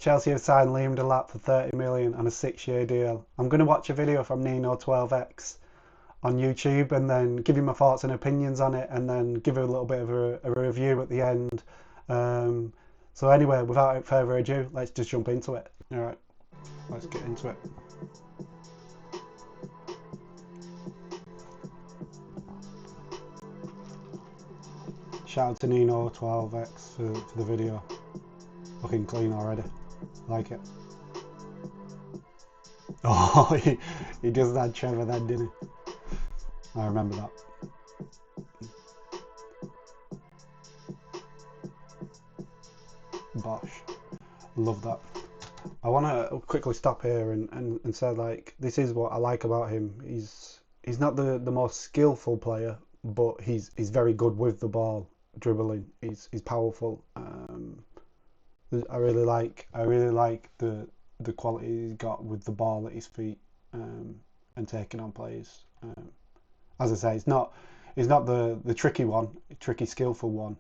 Chelsea have signed Liam Delap for 30 million on a 6-year deal. I'm going to watch a video from Nino12X on YouTube and then give you my thoughts and opinions on it, and then give you a little bit of a review at the end. So anyway, without further ado, let's just jump into it. Alright, let's get into it. Shout out to Nino12X for the video. Looking clean already. Like it. Oh, he just had Trevor then, didn't he? I remember that. Bosh. Love that. I want to quickly stop here and say, like, this is what I like about him. He's not the most skillful player, but he's very good with the ball, dribbling. He's powerful. I really like the quality he's got with the ball at his feet, and taking on players. As I say, it's not the tricky skillful one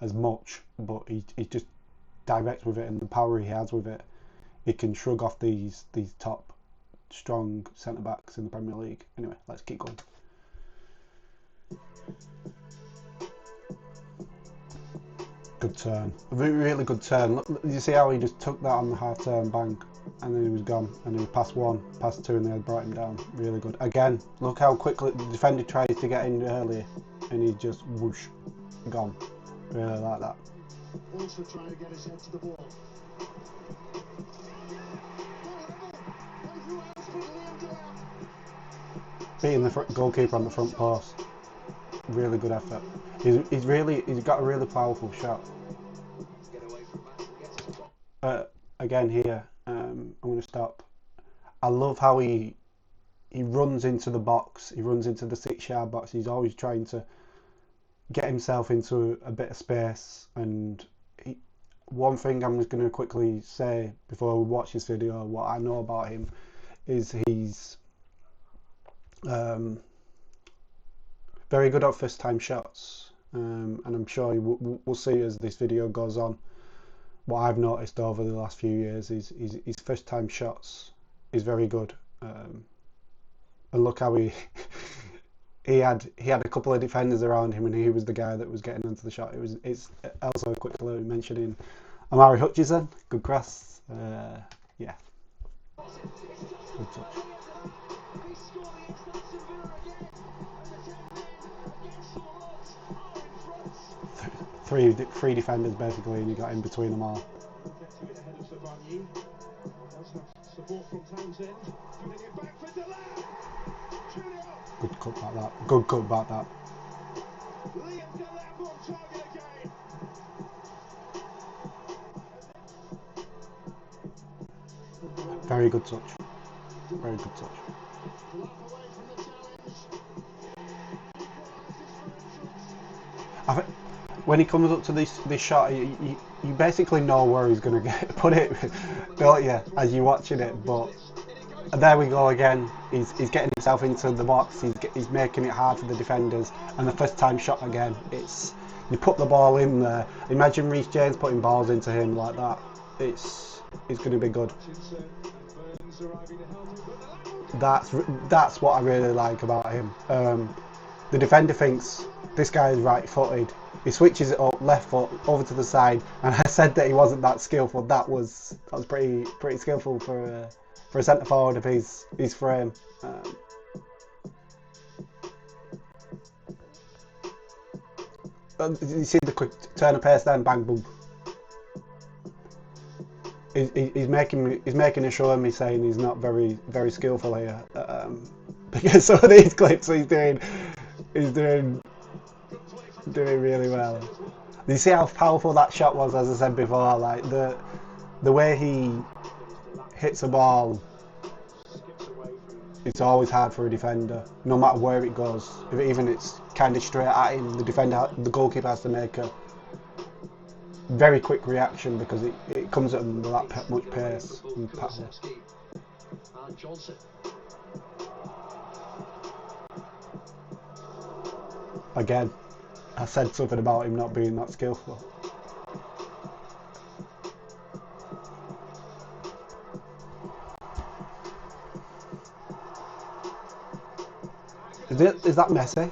as much, but he just direct with it, and the power he has with it, he can shrug off these top strong centre backs in the Premier League. Anyway, let's keep going. Good turn, a really good turn. Look, you see how he just took that on the half turn, bang, and then he was gone, and he was past one, past two, and they had brought him down. Really good. Again, look how quickly the defender tries to get in early, and he just whoosh, gone. Really like that. Also trying to get his head to the ball. Beating the goalkeeper on the front post. Really good effort. He's got a really powerful shot. Again here, I'm going to stop. I love how he runs into the box. He runs into the 6-yard box. He's always trying to get himself into a bit of space. And one thing I'm just going to quickly say before we watch this video, what I know about him is he's very good at first time shots, and I'm sure we'll see as this video goes on. What I've noticed over the last few years is his first time shots is very good, and look how he had a couple of defenders around him, and he was the guy that was getting into the shot. It's also quickly mentioning Amari Hutchison, good cross, yeah, good touch. Three defenders basically, and he got in between them all. Good cut back that. Good cut back that. Liam Delap on target again. Very good touch. Very good touch. I think when he comes up to this shot, you basically know where he's going to put it, don't you, as you're watching it? But there we go again. He's getting himself into the box. He's making it hard for the defenders. And the first time shot again. It's you put the ball in there. Imagine Reece James putting balls into him like that. It's going to be good. That's what I really like about him. The defender thinks this guy is right-footed. He switches it up, left foot, over to the side, and I said that he wasn't that skillful. That was pretty skillful for a centre forward of his frame. You see the quick turn of pace then, bang, boom. He's making a show of me saying he's not very skillful here, because some of these clips he's doing really well. You see how powerful that shot was, as I said before. Like the way he hits a ball, it's always hard for a defender, no matter where it goes. Even it's kind of straight at him, the goalkeeper has to make a very quick reaction because it comes at him with that much pace and power. Again, I said something about him not being that skillful. Is that Messi?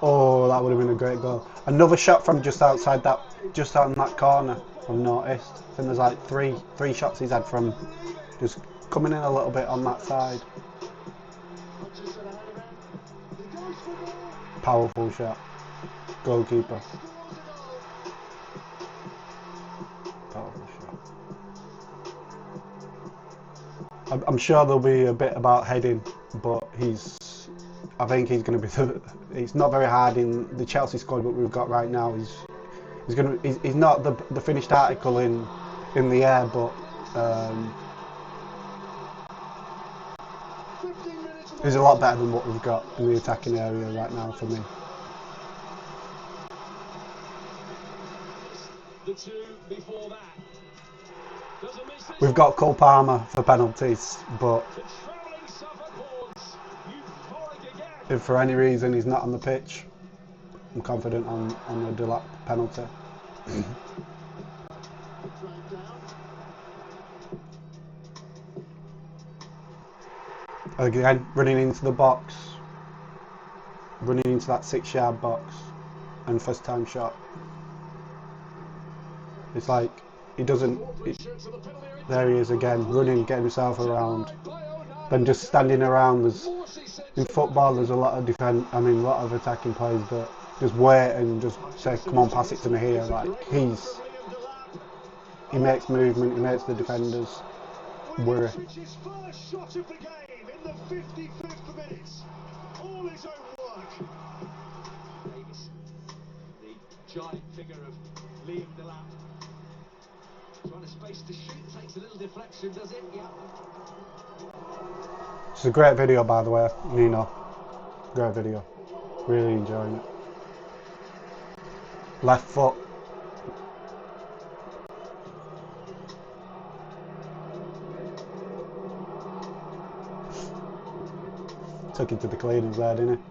Oh, that would have been a great goal. Another shot from just outside that, just out in that corner. I've noticed. I think there's like three shots he's had from just coming in a little bit on that side. Powerful shot. Goalkeeper. Powerful shot. I'm sure there'll be a bit about heading, but I think he's going to be. It's not very hard in the Chelsea squad that we've got right now. He's not the finished article in the air, but he's a lot better than what we've got in the attacking area right now for me. We've got Cobham for penalties, but if for any reason he's not on the pitch, I'm confident on the Delap penalty. Again, running into the box, running into that 6-yard box, and first time shot. It's like he doesn't. There he is again, running, getting himself around, then just standing around. In football, there's a lot of a lot of attacking players that just wait and just say, "Come on, pass it to me here." Like he makes movement, he makes the defenders worry. His first shot of the game in the 55th minute. All his own work. Davis, the giant figure of Liam Delap. Trying to space to shoot, takes a little deflection, does it? Yeah. It's a great video, by the way, Nino. Great video. Really enjoying it. Left foot. Took him to the cleaners there, didn't he?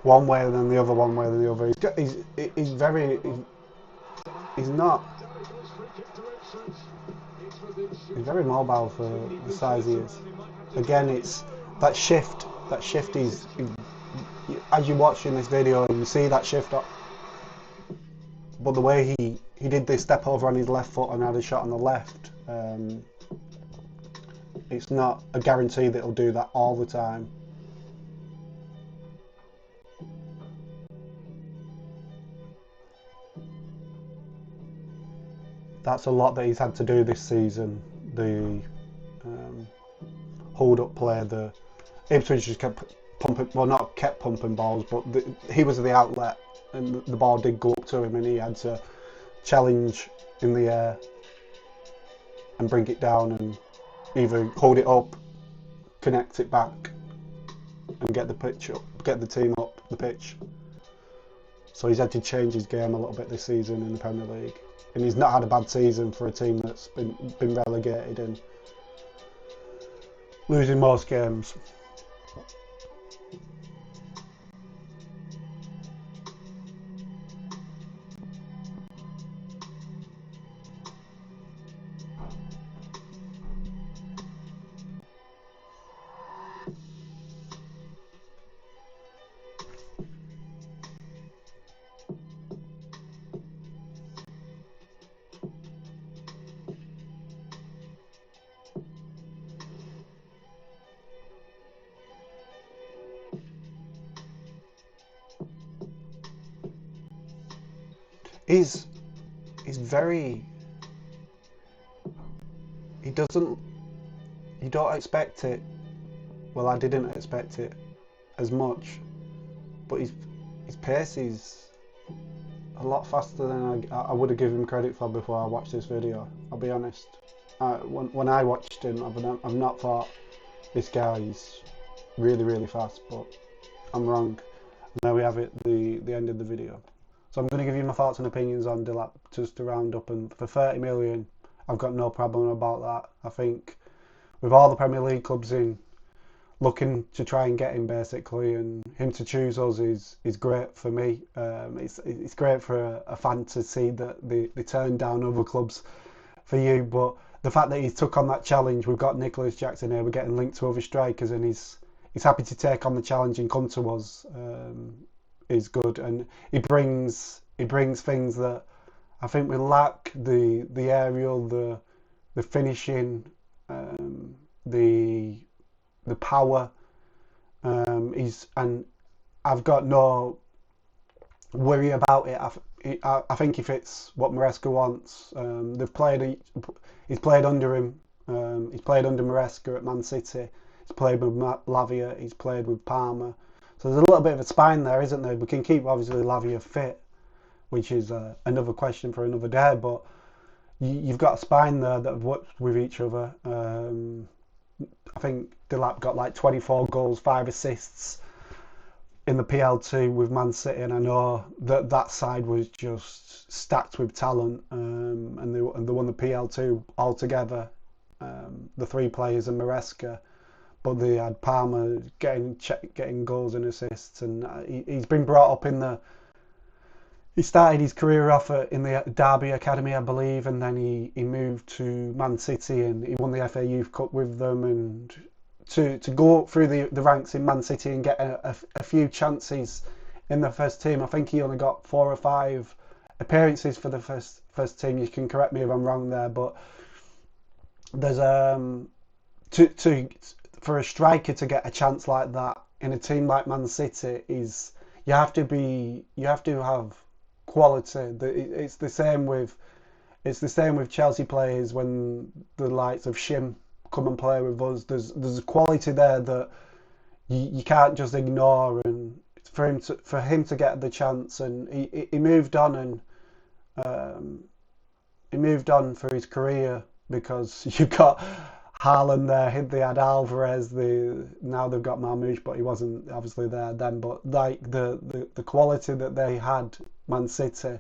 One way and then the other, one way and the other. He's very mobile for the size he is. Again, it's that shift. That shift is, as you watch in this video, you see that shift up. But the way he did this step over on his left foot and had a shot on the left, it's not a guarantee that he'll do that all the time. That's a lot that he's had to do this season. The hold-up play, the Ipswich just kept pumping, well, not kept pumping balls, but he was the outlet, and the ball did go up to him, and he had to challenge in the air and bring it down, and either hold it up, connect it back, and get the pitch up, get the team up the pitch. So he's had to change his game a little bit this season in the Premier League. And he's not had a bad season for a team that's been relegated and losing most games. He's very, you don't expect it. Well, I didn't expect it as much, but his pace is a lot faster than I would have given him credit for before I watched this video. I'll be honest. When I watched him, I've not thought this guy is really fast, but I'm wrong. And there we have it, the end of the video. So I'm going to give you my thoughts and opinions on Delap just to round up, and for 30 million, I've got no problem about that. I think with all the Premier League clubs in looking to try and get him basically, and him to choose us is great for me. It's great for a fan to see that they turn down other clubs for you, but the fact that he took on that challenge, we've got Nicholas Jackson here, we're getting linked to other strikers, and he's happy to take on the challenge and come to us, is good. And he brings things that I think we lack: the aerial, the finishing, the power. And I've got no worry about it. I think if it's what Maresca wants, he's played under him. He's played under Maresca at Man City. He's played with Lavia. He's played with Palmer. So there's a little bit of a spine there, isn't there? We can keep obviously Lavia fit, which is another question for another day. But you've got a spine there that have worked with each other. I think Delap got like 24 goals, 5 assists in the PL2 with Man City, and I know that side was just stacked with talent, and they won the PL2 altogether, the 3 players and Maresca, but they had Palmer getting goals and assists, and he's been brought up he started his career off in the Derby Academy, I believe, and then he moved to Man City and he won the FA Youth Cup with them. And to go up through the ranks in Man City and get a few chances in the first team, I think he only got 4 or 5 appearances for the first team. You can correct me if I'm wrong there, but there's for a striker to get a chance like that in a team like Man City is you have to have quality. It's the same with Chelsea players when the likes of Shim come and play with us. There's a quality there that you can't just ignore, and for him to get the chance, and he moved on, and he moved on for his career, because you've got Haaland there, they had Alvarez, now they've got Marmoush, but he wasn't obviously there then. But like the quality that they had, Man City,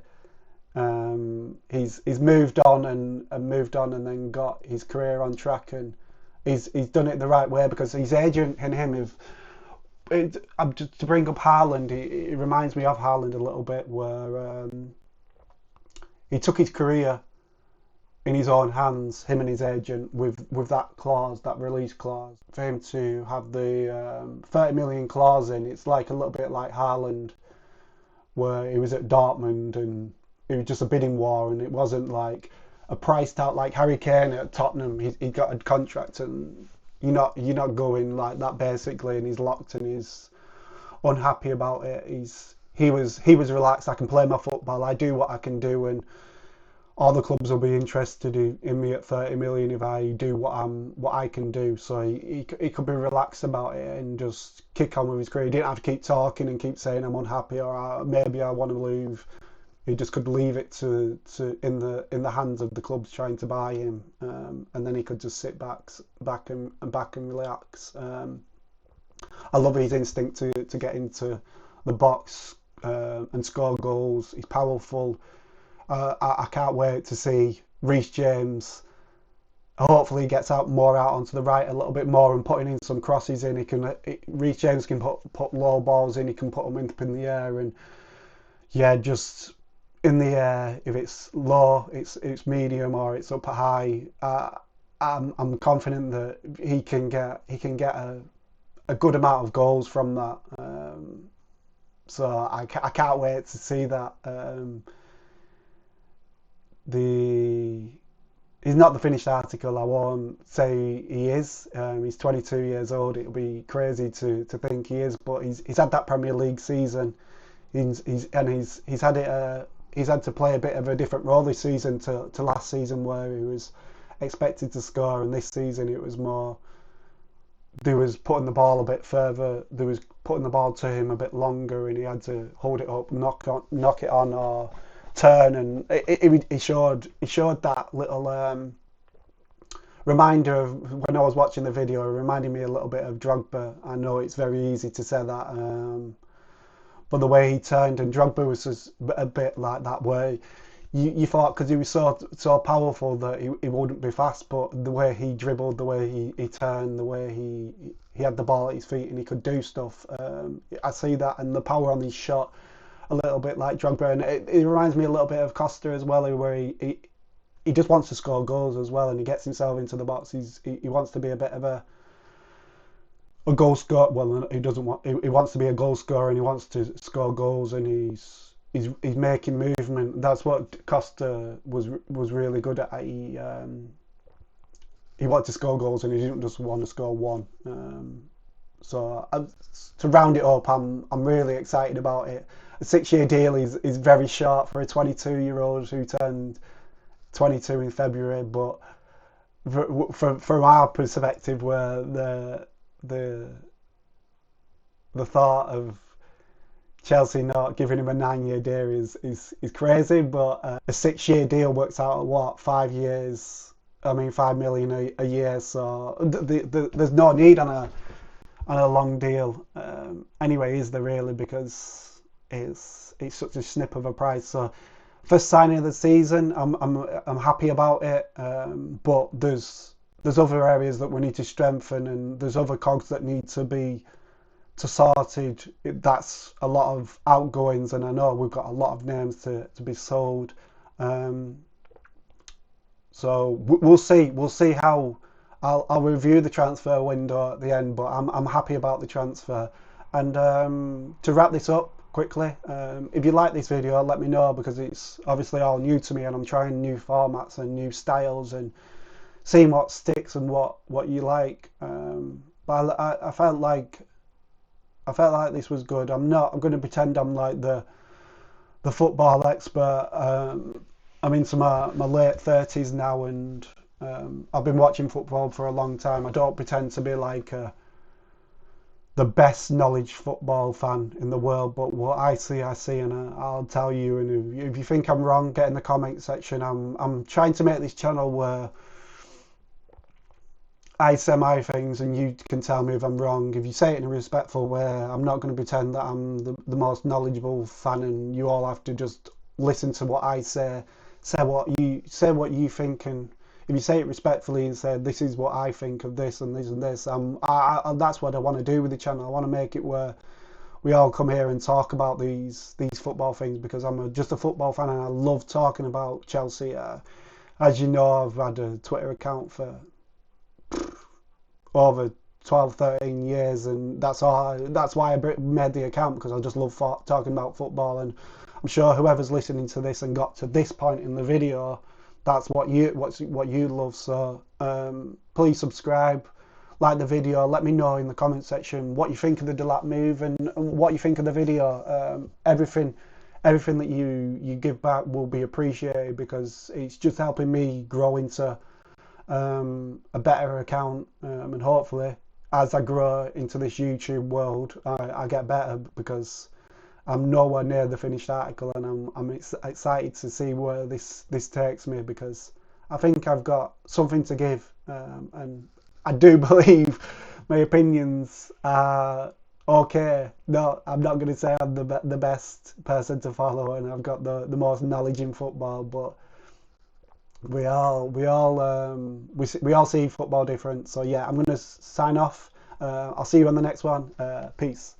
he's moved on and then got his career on track, and he's done it the right way, because his agent and him to bring up Haaland, it reminds me of Haaland a little bit, where he took his career in his own hands, him and his agent, with that clause, that release clause. For him to have the 30 million clause in, it's like a little bit like Haaland, where he was at Dortmund and it was just a bidding war, and it wasn't like a priced out like Harry Kane at Tottenham. He got a contract, and you're not going like that basically, and he's locked and he's unhappy about it. He was relaxed. I can play my football. I do what I can do, and all the clubs will be interested in me at 30 million if I do what I can do. So he could be relaxed about it and just kick on with his career. He didn't have to keep talking and keep saying I'm unhappy or maybe I want to leave. He just could leave it to in the hands of the clubs trying to buy him, and then he could just sit back and relax. I love his instinct to get into the box and score goals. He's powerful. I can't wait to see Reece James. Hopefully he gets out onto the right a little bit more and putting in some crosses in. Reece James can put low balls in. He can put them up in the air, and just in the air. If it's low, it's medium, or it's up high. I'm confident that he can get a good amount of goals from that. So I can't wait to see that. He's not the finished article. I won't say he is. He's 22 years old. It'll be crazy to think he is, but he's had that Premier League season. He's had to play a bit of a different role this season to last season, where he was expected to score, and this season it was more. There was putting the ball a bit further. There was putting the ball to him a bit longer, and he had to hold it up, knock it on, or turn. And he showed that little reminder of when I was watching the video. It reminded me a little bit of Drogba. I know it's very easy to say that, but the way he turned, and Drogba was just a bit like that, where you thought, because he was so powerful, that he wouldn't be fast, but the way he dribbled, the way he turned, the way he had the ball at his feet and he could do stuff, I see that, and the power on his shot a little bit like Drogba. And it reminds me a little bit of Costa as well, where he just wants to score goals as well, and he gets himself into the box. He wants to be a bit of a goal scorer. Well, he doesn't want. He wants to be a goal scorer, and he wants to score goals, and he's making movement. That's what Costa was really good at. He wanted to score goals, and he didn't just want to score one. So to round it up, I'm really excited about it. A 6-year deal is very short for a 22-year-old who turned 22 in February, but from our perspective, where the thought of Chelsea not giving him a 9-year deal is crazy, but a 6-year deal works out at what, 5 years? I mean, 5 million a year. So there's no need on a long deal. Anyway, is there really? Because it's such a snip of a price. So first signing of the season, I'm happy about it. But there's other areas that we need to strengthen, and there's other cogs that need to be sorted. That's a lot of outgoings, and I know we've got a lot of names to be sold. So we'll see. We'll see how. I'll review the transfer window at the end, but I'm happy about the transfer. And to wrap this up quickly, if you like this video, let me know, because it's obviously all new to me, and I'm trying new formats and new styles and seeing what sticks and what you like. But I felt like this was good. I'm going to pretend I'm like the football expert. I'm into my late 30s now, and I've been watching football for a long time. I don't pretend to be like the best knowledge football fan in the world, but what I see, and I'll tell you. And if you think I'm wrong, get in the comment section. I'm trying to make this channel where I say my things and you can tell me if I'm wrong. If you say it in a respectful way, I'm not going to pretend that I'm the most knowledgeable fan, and you all have to just listen to what I say. Say what you think, and if you say it respectfully and say this is what I think of this and this and this, that's what I want to do with the channel. I want to make it where we all come here and talk about these football things, because I'm just a football fan and I love talking about Chelsea. As you know, I've had a Twitter account for over 12-13 years, and that's why I made the account, because I just love talking about football. And I'm sure whoever's listening to this and got to this point in the video, that's what you love. So please subscribe, like the video, let me know in the comment section what you think of the Delap move and what you think of the video. Everything that you give back will be appreciated, because it's just helping me grow into a better account, and hopefully as I grow into this YouTube world, I get better, because I'm nowhere near the finished article, and I'm excited to see where this takes me, because I think I've got something to give, and I do believe my opinions are okay. No, I'm not going to say I'm the best person to follow and I've got the most knowledge in football, but we all see football different. So yeah, I'm going to sign off. I'll see you on the next one. Peace.